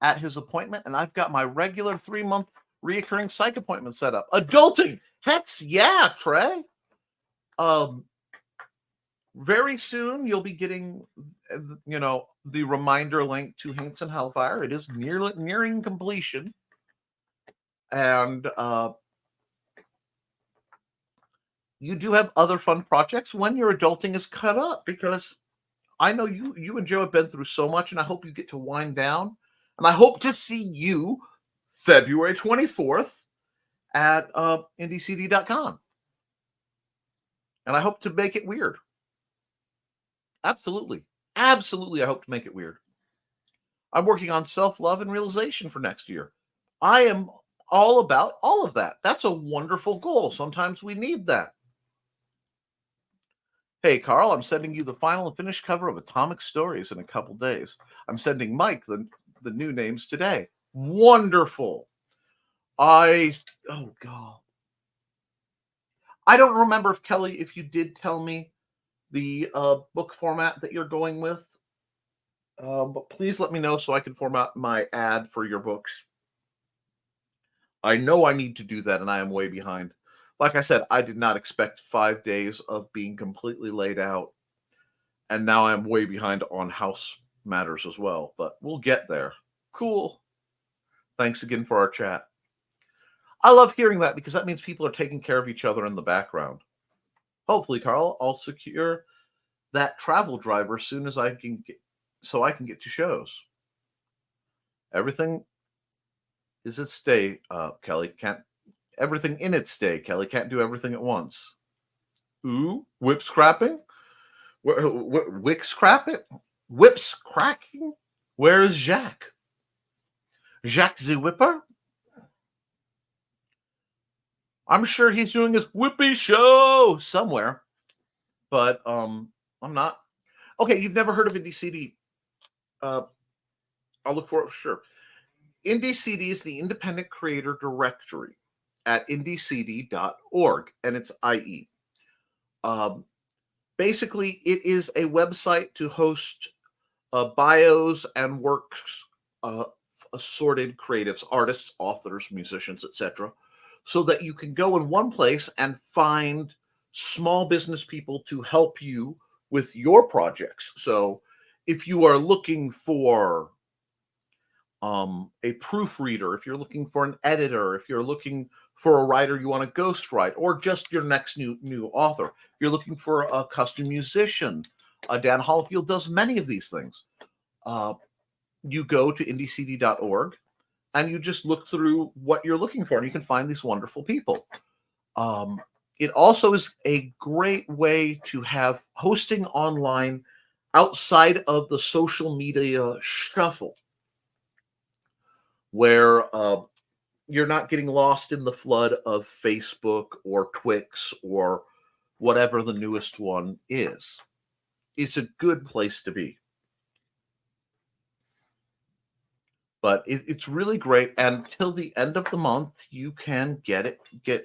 at his appointment, and I've got my regular 3-month reoccurring psych appointment set up. Adulting. Heck yeah, Trey. Very soon you'll be getting, the reminder link to Haints and Hellfire. It is nearing completion. And you do have other fun projects when your adulting is cut up, because I know you and Joe have been through so much, and I hope you get to wind down. And I hope to see you February 24th at IndieCD.com. And I hope to make it weird. Absolutely. I hope to make it weird. I'm working on self-love and realization for next year. I am all about all of that. That's a wonderful goal. Sometimes we need that. Hey, Carl, I'm sending you the final and finished cover of Atomic Stories in a couple days. I'm sending Mike the new names today. Wonderful. Oh, God. I don't remember if you did tell me the book format that you're going with. But please let me know so I can format my ad for your books. I know I need to do that, and I am way behind. Like I said, I did not expect 5 days of being completely laid out, and now I'm way behind on house matters as well. But we'll get there. Cool. Thanks again for our chat. I love hearing that because that means people are taking care of each other in the background. Hopefully, Carl, I'll secure that travel driver as soon as I can get, so I can get to shows. Everything is its day, Kelly. Can't everything in its day, Kelly. Can't do everything at once. Ooh, whip scrapping? Wick scrap it? Whips cracking? Where is Jacques? Jacques the Whipper? I'm sure he's doing his whippy show somewhere, but I'm not. Okay, you've never heard of IndieCD? I'll look for it for sure. IndieCD is the Independent Creator Directory at indiecd.org, and it's IE. Basically, it is a website to host bios and works assorted creatives, artists, authors, musicians, etc., so that you can go in one place and find small business people to help you with your projects. So if you are looking for a proofreader, if you're looking for an editor, if you're looking for a writer you want to ghostwrite, or just your next new author, if you're looking for a custom musician, Dan Hollifield does many of these things. You go to indiecd.org and you just look through what you're looking for, and you can find these wonderful people. It also is a great way to have hosting online outside of the social media shuffle, where you're not getting lost in the flood of Facebook or Twix or whatever the newest one is. It's a good place to be. But it's really great. And till the end of the month, you can get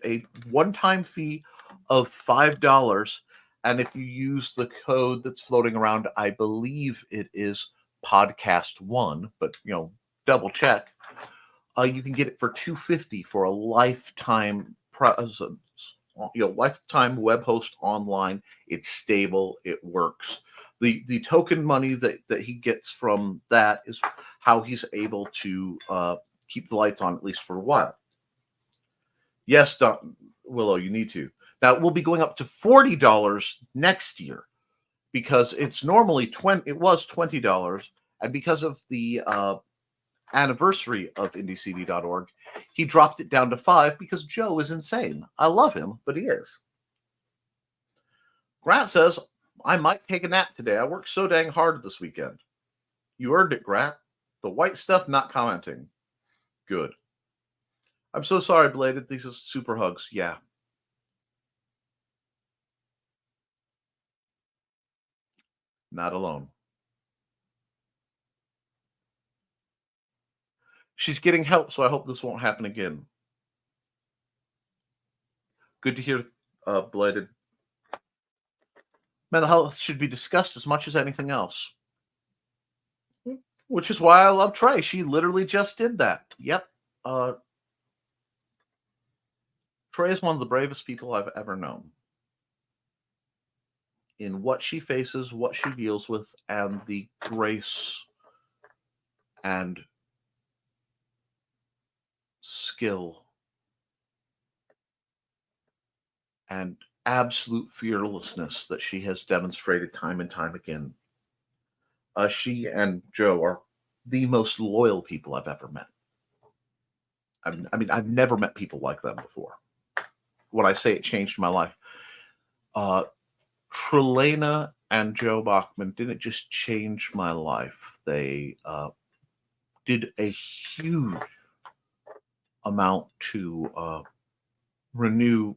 a one-time fee of $5. And if you use the code that's floating around, I believe it is podcast1, but double check. You can get it for $250 for a lifetime presence. Lifetime web host online. It's stable. It works. The token money that he gets from that is how he's able to keep the lights on, at least for a while. Yes, Willow, you need to. Now, we'll be going up to $40 next year because it's normally it was $20, and because of the anniversary of indiecd.org, he dropped it down to $5 because Joe is insane. I love him, but he is. Grant says, I might take a nap today. I worked so dang hard this weekend. You earned it, Grant. The white stuff not commenting. Good. I'm so sorry, Bladed. These are super hugs. Yeah. Not alone. She's getting help, so I hope this won't happen again. Good to hear, Bladed. Mental health should be discussed as much as anything else. Which is why I love Trey. She literally just did that. Yep. Trey is one of the bravest people I've ever known. In what she faces, what she deals with, and the grace and skill and absolute fearlessness that she has demonstrated time and time again. She and Joe are the most loyal people I've ever met. I've never met people like them before. When I say it changed my life, Trelena and Joe Bachman didn't just change my life. They did a huge amount to renew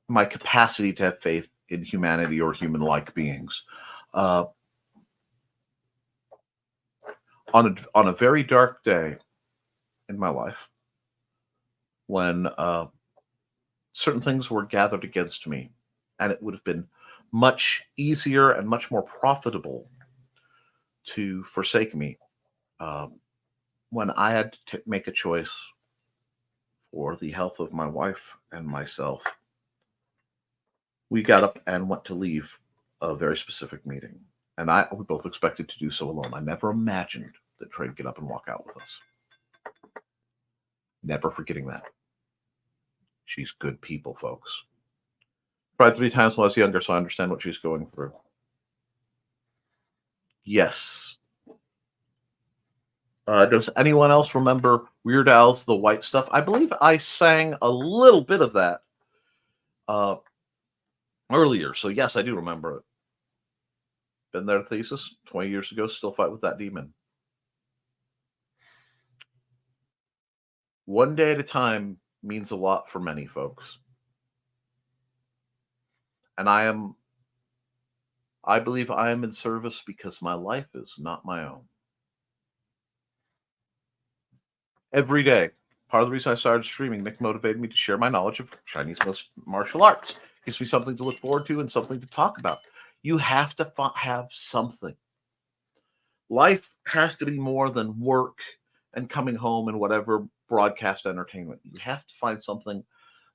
my capacity to have faith in humanity or human-like beings. On a very dark day in my life, when certain things were gathered against me, and it would have been much easier and much more profitable to forsake me, when I had to make a choice for the health of my wife and myself, we got up and went to leave a very specific meeting. And we both expected to do so alone. I never imagined that Trey would get up and walk out with us. Never forgetting that. She's good people, folks. Tried 3 times when I was younger, so I understand what she's going through. Yes. Does anyone else remember Weird Al's The White Stuff? I believe I sang a little bit of that earlier. So yes, I do remember it. Been there, thesis 20 years ago, still fight with that demon. One day at a time means a lot for many folks. And I believe I am in service because my life is not my own. Every day. Part of the reason I started streaming, Nick motivated me to share my knowledge of Chinese martial arts. Gives me something to look forward to and something to talk about. You have to have something. Life has to be more than work and coming home and whatever broadcast entertainment. You have to find something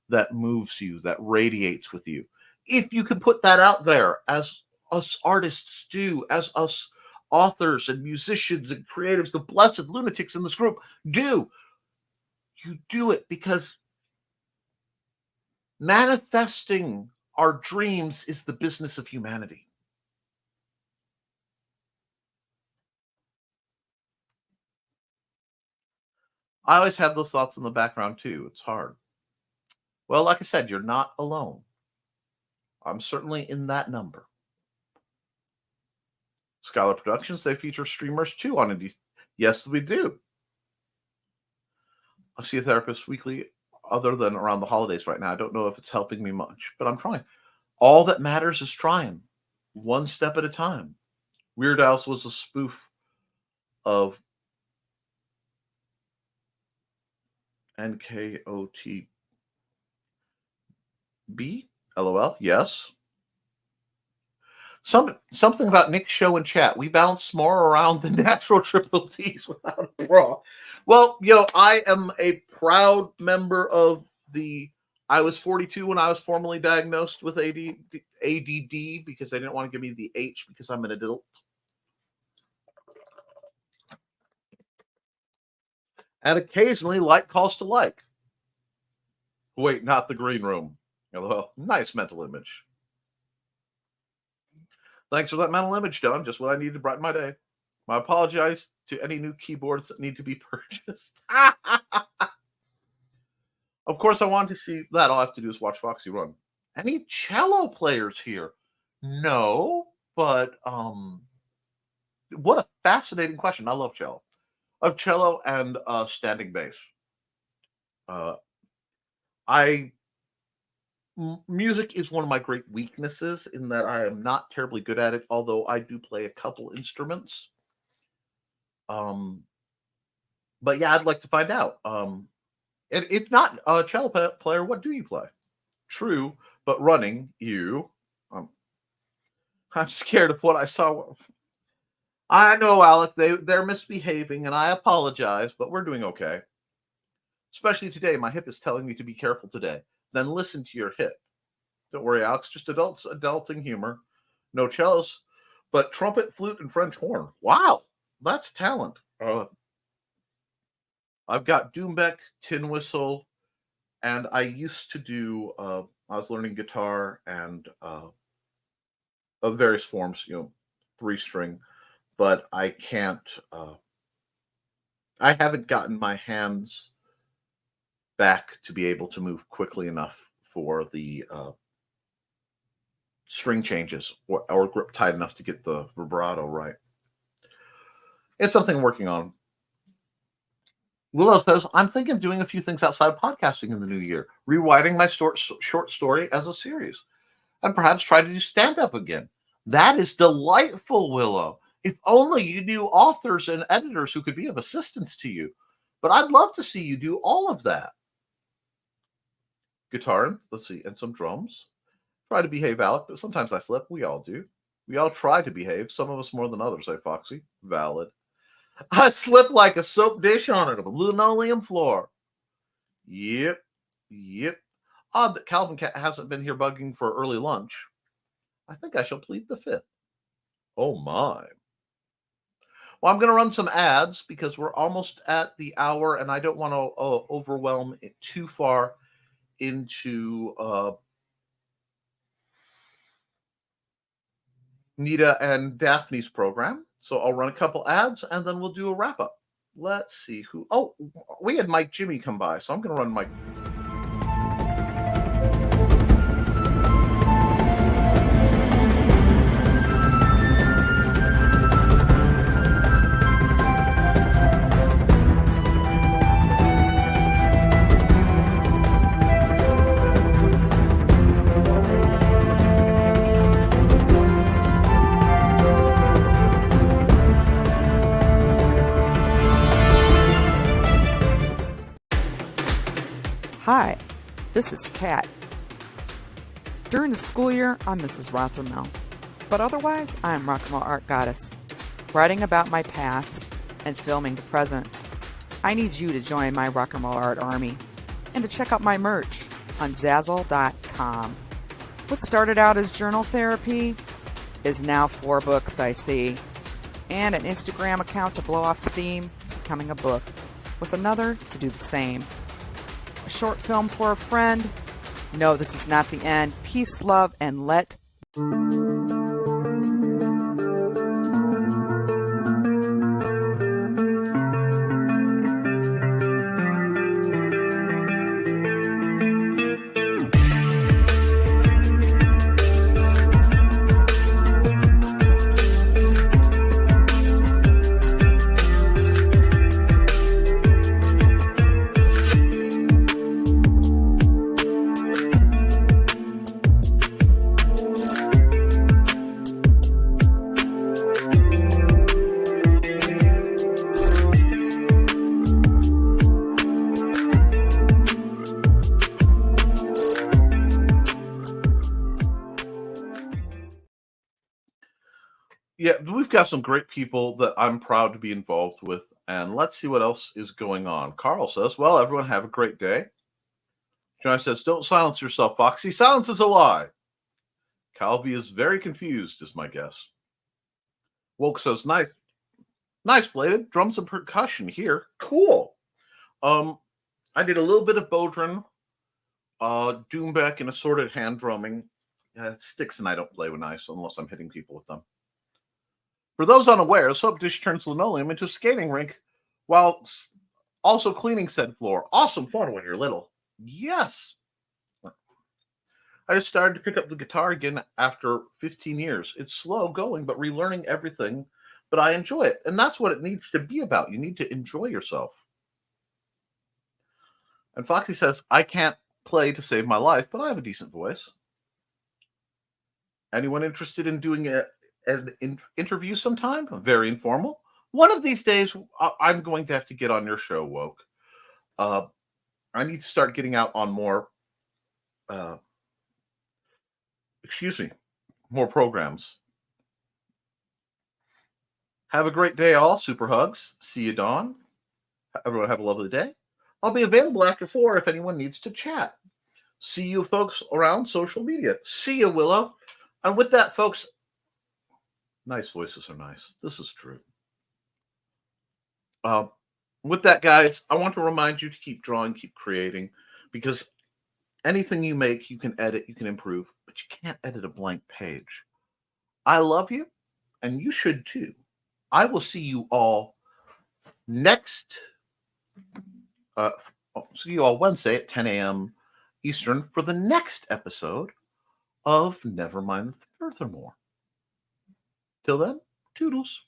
that moves you, that radiates with you. If you can put that out there, as us artists do, as us authors and musicians and creatives, the blessed lunatics in this group do, you do it because manifesting our dreams is the business of humanity. I always have those thoughts in the background too. It's hard. Well, like I said, you're not alone. I'm certainly in that number. Scholar Productions, they feature streamers too on Indie. Yes, we do. I see a therapist weekly other than around the holidays right now. I don't know if it's helping me much, but I'm trying. All that matters is trying, one step at a time. Weird Al's was a spoof of NKOTB? LOL, yes. Something about Nick's show and chat. We bounce more around the natural triple Ds without a bra. Well, I am a proud member of I was 42 when I was formally diagnosed with ADD because they didn't want to give me the H because I'm an adult. And occasionally, like calls to like. Wait, not the green room. LOL. Nice mental image. Thanks for that mental image, Don. Just what I needed to brighten my day. I apologize to any new keyboards that need to be purchased. Of course, I want to see that. All I have to do is watch Foxy run. Any cello players here? No, but what a fascinating question. I love cello. I love cello and standing bass. Music is one of my great weaknesses in that I am not terribly good at it, although I do play a couple instruments. But yeah, I'd like to find out. And if not a cello player, what do you play? True, but running, I'm scared of what I saw. I know, Alec, they're misbehaving, and I apologize, but we're doing okay. Especially today, my hip is telling me to be careful today. Then listen to your hip. Don't worry, Alex, just adulting humor. No cellos, but trumpet, flute, and French horn. Wow, that's talent. I've got Doombeck, tin whistle, and I used to do, I was learning guitar and of various forms, 3-string, but I can't, I haven't gotten my hands back to be able to move quickly enough for the string changes or grip tight enough to get the vibrato right. It's something I'm working on. Willow says, I'm thinking of doing a few things outside of podcasting in the new year, rewriting my short story as a series, and perhaps try to do stand-up again. That is delightful, Willow. If only you knew authors and editors who could be of assistance to you. But I'd love to see you do all of that. Guitar, let's see, and some drums. Try to behave, Alec, but sometimes I slip. We all do. We all try to behave, some of us more than others, Foxy. Valid. I slip like a soap dish on a linoleum floor. Yep. Odd that Calvin Cat hasn't been here bugging for early lunch. I think I shall plead the fifth. Oh my. Well, I'm going to run some ads because we're almost at the hour, and I don't want to overwhelm it too far into Nita and Daphne's program. So I'll run a couple ads, and then we'll do a wrap up. Let's see who. Oh, we had Mike Jimmy come by, so I'm going to run Mike. Hi, this is Kat. During the school year, I'm Mrs. Rothermel, but otherwise, I'm Rock and Roll Art Goddess, writing about my past and filming the present. I need you to join my Rock and Roll Art army and to check out my merch on Zazzle.com. What started out as journal therapy is now 4 books, I see, and an Instagram account to blow off steam, becoming a book, with another to do the same. A short film for a friend. No, this is not the end. Peace, love, and let. Yeah, we've got some great people that I'm proud to be involved with. And let's see what else is going on. Carl says, well, everyone have a great day. John says, don't silence yourself, Foxy. Silence is a lie. Calvi is very confused, is my guess. Woke says, nice bladed drums and percussion here. Cool. I did a little bit of Bodhran, Doombeck, and assorted hand drumming. Sticks and I don't play with nice unless I'm hitting people with them. For those unaware, Soap Dish turns linoleum into a skating rink while also cleaning said floor. Awesome fun when you're little. Yes. I just started to pick up the guitar again after 15 years. It's slow going, but relearning everything, but I enjoy it. And that's what it needs to be about. You need to enjoy yourself. And Foxy says, I can't play to save my life, but I have a decent voice. Anyone interested in doing an interview sometime? Very informal. One of these days, I'm going to have to get on your show, Woke. I need to start getting out on more, more programs. Have a great day, all. Super hugs. See you, Dawn. Everyone have a lovely day. I'll be available after 4 if anyone needs to chat. See you folks around social media. See you, Willow. And with that, folks, nice voices are nice. This is true. With that, guys, I want to remind you to keep drawing, keep creating, because anything you make, you can edit, you can improve, but you can't edit a blank page. I love you, and you should too. I will see you all Wednesday at 10 a.m. Eastern for the next episode of Nevermind the Furthermore. Till then, toodles.